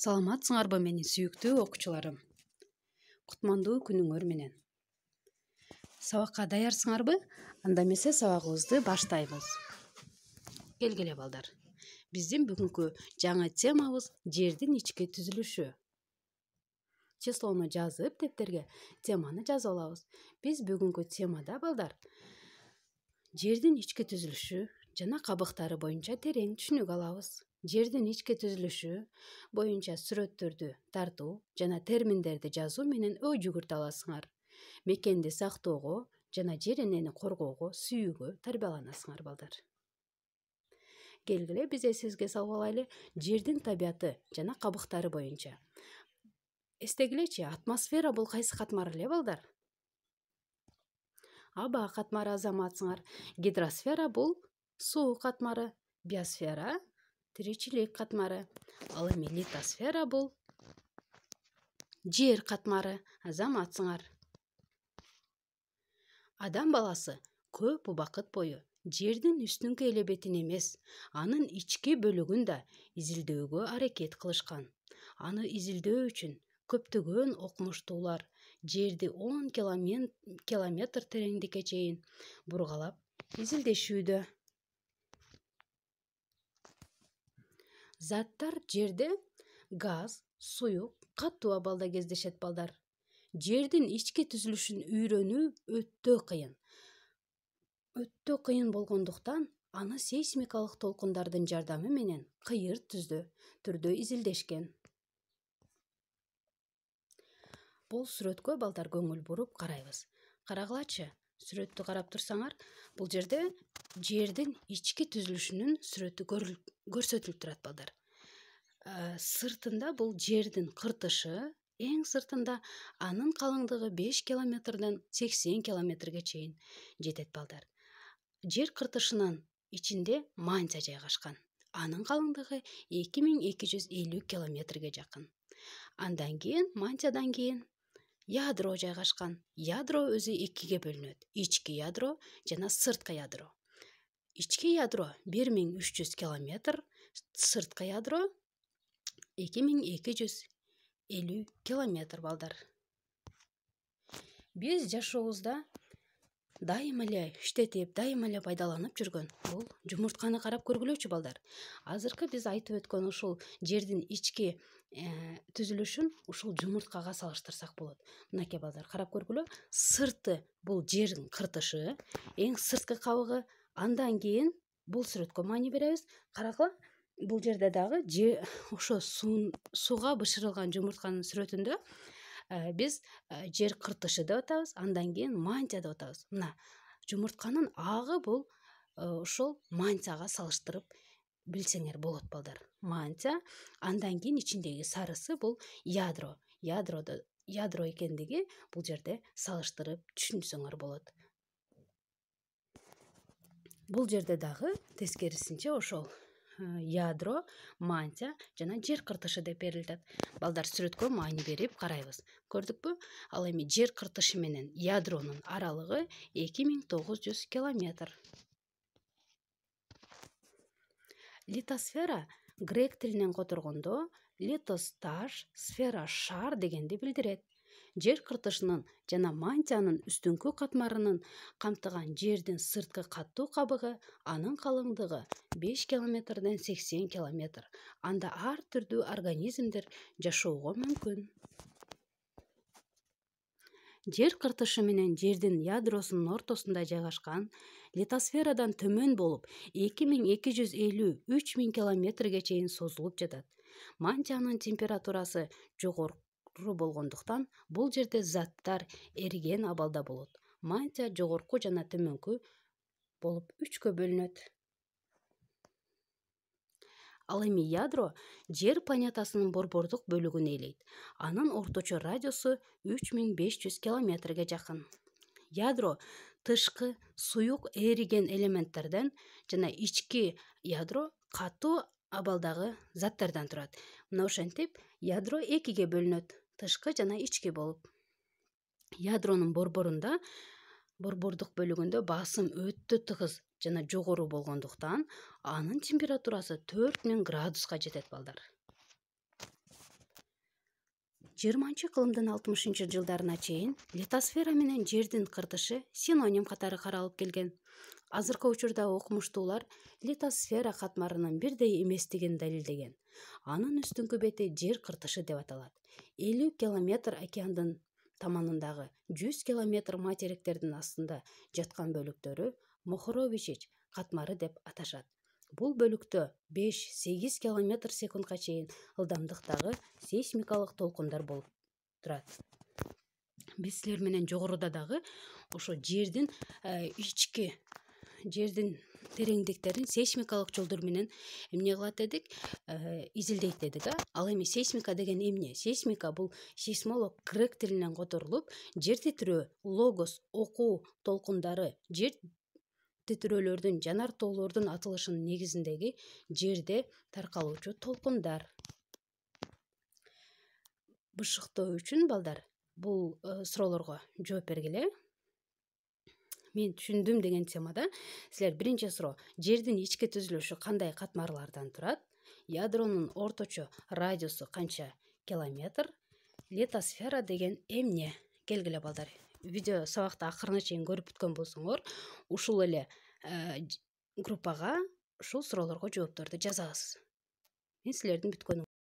Саламатсыңарбы менин сүйүктүү окуучуларым. Кутмандуу күнүңөр менен. Сабакка даярсыңарбы? Анда эмесе сабагыбызды баштайбыз. Келгиле балдар. Биздин бүгүнкү жаңы темабыз жердин ички түзүлүшү. Числону жазып, дептерге теманы жазып алабыз. Биз бүгүнкү темада балдар жердин ички түзүлүшү жана кабыктары боюнча терең түшүнүк алабыз. Жердин ички түзүлүшү боюнча сүрөттөрдү тартуу жана терминдерди жазуу менен ой жүгүртө аласыңар. Мекенди сактоого жана жер энени коргоого сүйүүгө тарбияланасыңар балдар. Келгиле биз эсибизге салып алайлы жердин табияты жана кабыктары боюнча. Эстегилечи, атмосфера бул кайсы катмар эле балдар? Аба катмары азаматсыңар. Гидросфера бул суу катмары, биосфера тиричилик катмары. Ал эми литосфера бул жер катмары азаматсыңар. Адам баласы көп убакыт бою жердин үстүңкү элебетин эмес, анын ички бөлүгүн да изилдөөгө аракет кылышкан. Аны изилдөө үчүн көптөгөн окумуштуулар жерди 10 километр тереңдикке чейин бургалап изилдешүүдө. Заттар жерде газ, суюк, катуу абалда кездешет балдар. Жердин ички түзүлүшүн үйрөнүү өтө кыйын. Өтө кыйын болгондуктан аны сейсмикалык толкундардын жардамы менен кыйыр түрдө изилдешкен. Бул сүрөткө балдар көңүл буруп карайбыз. Карагылачы, сүрөттү карап турсаңар, бул жерде жердин ички түзүлүшүнүн сүрөтү көрсөтүлүп турат балдар. Сыртында бул жердин кыртышы, эң сыртында анын калыңдыгы 5 километрден 80 километрге чейин жетет балдар. Жер кыртышынын ичинде мантия жайгашкан. Анын калыңдыгы 2250 километрге жакын. Андан кийин, мантиядан кийин ядро жайгашкан. Ядро өзү экиге бөлүнөт. Ички ядро жана сырткы ядро. Ички ядро 1300 километр, сырткы ядро 2250 километр балдар. Биз жашообузда дайыма эле иштетип, дайыма эле пайдаланып жүргөн бул жумуртканы карап көргүлөчү балдар. Азыркы биз айтып өткөн ушул жердин ички түзүлүшүн ушул жумурткага салыштырсак болот. Мынакей балдар, карап көргүлө. Сырты бул жердин кыртышы, эң сырткы кабыгы. Андан кийин бул сүрөткө маани беребиз. Карагыла, бул жерде дагы ошо сууга бышырылган жумуртканын сүрөтүндө биз жер кыртышы деп атабыз, андан кийин мантия деп атабыз. Мына жумуртканын агы бул ошол мантияга салыштырып билсеңер болот балдар. Мантия, андан кийин ичиндеги сарысы бул ядро. Ядро экендиги бул жерде салыштырып түшүнсөңөр болот. Бул жерде дагы тескерисинче ошол ядро, мантия жана жер кыртышы деп берилет. Балдар, сүрөткө маани берип карайбыз. Көрдүкпү? Ал эми жер кыртышы менен ядронун аралыгы 2900 километр. Литосфера грек тилинен которгондо литос таш, сфера шар дегенди билдирет. Жер кыртышынын жана мантиянын үстүңкү катмарынын камтыган жердин сырткы катуу кабыгы, анын калыңдыгы 5 километрден 80 километр. Анда ар түрдүү организмдер жашоого мүмкүн. Жер кыртышы менен жердин ядросунун ортосунда жайгашкан, литосферадан төмөн болуп 2250–3000 километрге чейин созулуп жатат. Мантиянын температурасы жогору болгондуктан бул жерде заттар эриген абалда болот. Мантия жогорку жана төмөнкү болуп 3кө бөлүнөт. Ал эми ядро жер планетасынын борбордук бөлүгүн ээлейт. Анын орточо радиусу 3500 километрге жакын. Ядро тышкы суюк эриген элементтерден жана ички ядро катуу абалдагы заттардан турат. Мына ошентип ядро экиге бөлүнөт, тышкы жана ички болуп. Ядронун борбордук бөлүгүндө басым өтө тыгыз жана жогору болгондуктан анын температурасы 4000 градуска жетет балдар. 20-кылымдын 60-жылдарына чейин литосфера менен жердин кыртышы синоним катары каралып келген. Азыркы учурда окумуштуулар литосфера катмарынын бирдей эместигин далилдеген. Анын үстүңкү бети жер кыртышы деп аталат. 50 километр океандын таманындагы 100 километр материктердин астында жаткан бөлүктөрү Мохоровичич катмары деп аташат. Бул бөлүктө 5-8 километр секундка чейин ылдамдыктагы сейсмикалык толкундар болуп турат. Биз силер менен жогоруда дагы ошо жердин тереңдиктерин сейсмикалык жолдор менен эмне кылат дедик, изилдейт дедик. Ал эми сейсмика деген эмне? Сейсмика бул сейсмолог грек тилинен которулуп, жер титирөө, логос, окуу толкундары, жер титирөөлөрдүн, жанар тоолордун атылышынын негизиндеги жерде таркалуучу толкундар. Бышыктоо үчүн балдар бул суроолорго жооп бергиле. Мен түшүндүм деген темада силер биринчи суроо: жердин ички түзүлүшү кандай катмарлардан турат? Ядронун орточо радиусу канча километр? Литосфера деген эмне? Келгиле балдар. Видео сабакты акырына чейин көрүп бүткөн болсоңор, ушул эле группага ушул суроолорго жоопторду жазабыз. Мен силердин бүткөнүңүздү